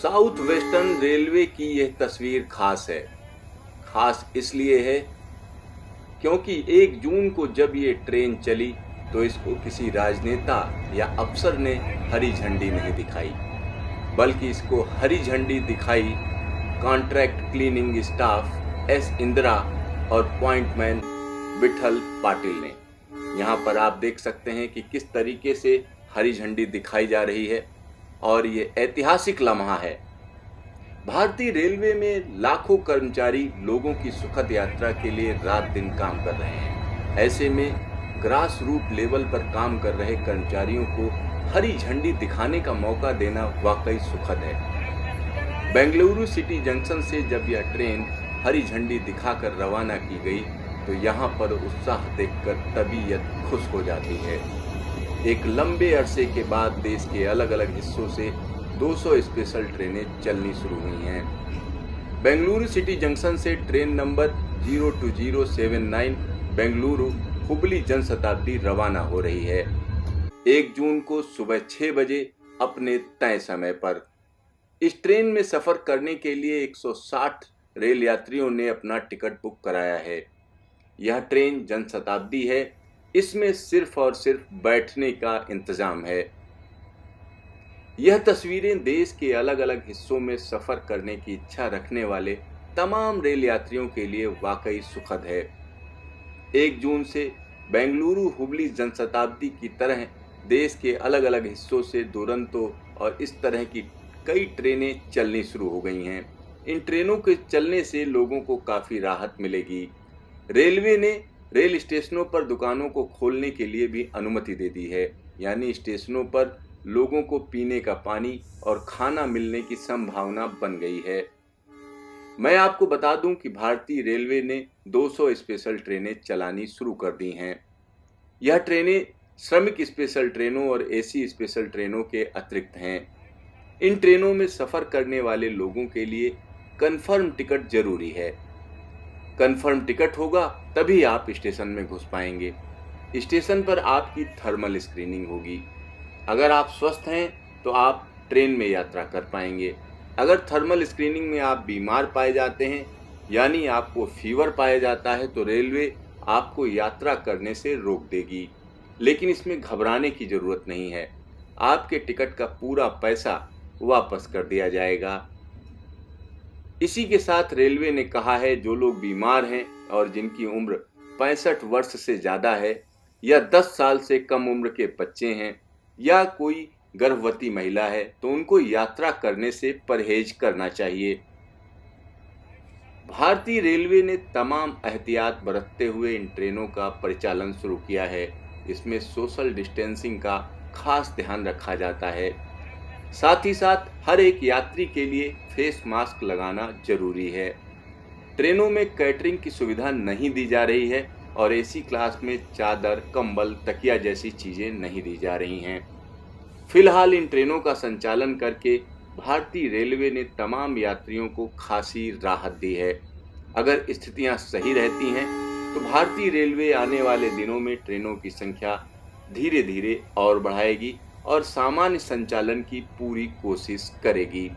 South western railway की यह तस्वीर खास है। खास इसलिए है क्योंकि 1 जून को जब ये ट्रेन चली तो इसको किसी राजनेता या अफसर ने हरी झंडी नहीं दिखाई, बल्कि इसको हरी झंडी दिखाई contract cleaning staff S Indira और पॉइंटमैन विठल पाटिल ने। यहाँ पर आप देख सकते हैं कि किस तरीके से हरी झंडी दिखाई जा रही है और ये ऐतिहासिक लम्हा है। भारतीय रेलवे में लाखों कर्मचारी लोगों की सुखद यात्रा के लिए रात दिन काम कर रहे हैं। ऐसे में ग्रास रूट लेवल पर काम कर रहे कर्मचारियों को हरी झंडी दिखाने का मौका देना वाकई सुखद है। बेंगलुरु सिटी जंक्शन से जब यह ट्रेन हरी झंडी दिखाकर रवाना की गई तो यहाँ पर उत्साह देखकर तबीयत खुश हो जाती है। एक लंबे अरसे के बाद देश के अलग अलग हिस्सों से 200 स्पेशल ट्रेनें चलनी शुरू हुई हैं। बेंगलुरु सिटी जंक्शन से ट्रेन नंबर 02079 बेंगलुरु हुबली जनशताब्दी रवाना हो रही है 1 जून को सुबह 6 बजे अपने तय समय पर। इस ट्रेन में सफर करने के लिए 160 रेल यात्रियों ने अपना टिकट बुक कराया है। यह ट्रेन जनशताब्दी है, इसमें सिर्फ और सिर्फ बैठने का इंतजाम है। यह तस्वीरें देश के अलग अलग हिस्सों में सफर करने की इच्छा रखने वाले तमाम रेल यात्रियों के लिए वाकई सुखद है। 1 जून से बेंगलुरु हुबली जनशताब्दी की तरह देश के अलग अलग हिस्सों से दुरंतो और इस तरह की कई ट्रेनें चलनी शुरू हो गई हैं। इन ट्रेनों के चलने से लोगों को काफ़ी राहत मिलेगी। रेलवे ने रेल स्टेशनों पर दुकानों को खोलने के लिए भी अनुमति दे दी है, यानी स्टेशनों पर लोगों को पीने का पानी और खाना मिलने की संभावना बन गई है। मैं आपको बता दूं कि भारतीय रेलवे ने 200 स्पेशल ट्रेनें चलानी शुरू कर दी हैं। यह ट्रेनें श्रमिक स्पेशल ट्रेनों और एसी स्पेशल ट्रेनों के अतिरिक्त हैं। इन ट्रेनों में सफ़र करने वाले लोगों के लिए कन्फर्म टिकट जरूरी है। कन्फर्म टिकट होगा तभी आप स्टेशन में घुस पाएंगे। स्टेशन पर आपकी थर्मल स्क्रीनिंग होगी। अगर आप स्वस्थ हैं तो आप ट्रेन में यात्रा कर पाएंगे। अगर थर्मल स्क्रीनिंग में आप बीमार पाए जाते हैं, यानी आपको फीवर पाया जाता है, तो रेलवे आपको यात्रा करने से रोक देगी। लेकिन इसमें घबराने की ज़रूरत नहीं है। आपके टिकट का पूरा पैसा वापस कर दिया जाएगा। इसी के साथ रेलवे ने कहा है जो लोग बीमार हैं और जिनकी उम्र 65 वर्ष से ज़्यादा है या 10 साल से कम उम्र के बच्चे हैं या कोई गर्भवती महिला है तो उनको यात्रा करने से परहेज करना चाहिए। भारतीय रेलवे ने तमाम एहतियात बरतते हुए इन ट्रेनों का परिचालन शुरू किया है। इसमें सोशल डिस्टेंसिंग का खास ध्यान रखा जाता है। साथ ही साथ हर एक यात्री के लिए फेस मास्क लगाना जरूरी है। ट्रेनों में कैटरिंग की सुविधा नहीं दी जा रही है और एसी क्लास में चादर, कंबल, तकिया जैसी चीज़ें नहीं दी जा रही हैं। फिलहाल इन ट्रेनों का संचालन करके भारतीय रेलवे ने तमाम यात्रियों को खासी राहत दी है। अगर स्थितियां सही रहती हैं तो भारतीय रेलवे आने वाले दिनों में ट्रेनों की संख्या धीरे धीरे और बढ़ाएगी और सामान्य संचालन की पूरी कोशिश करेगी।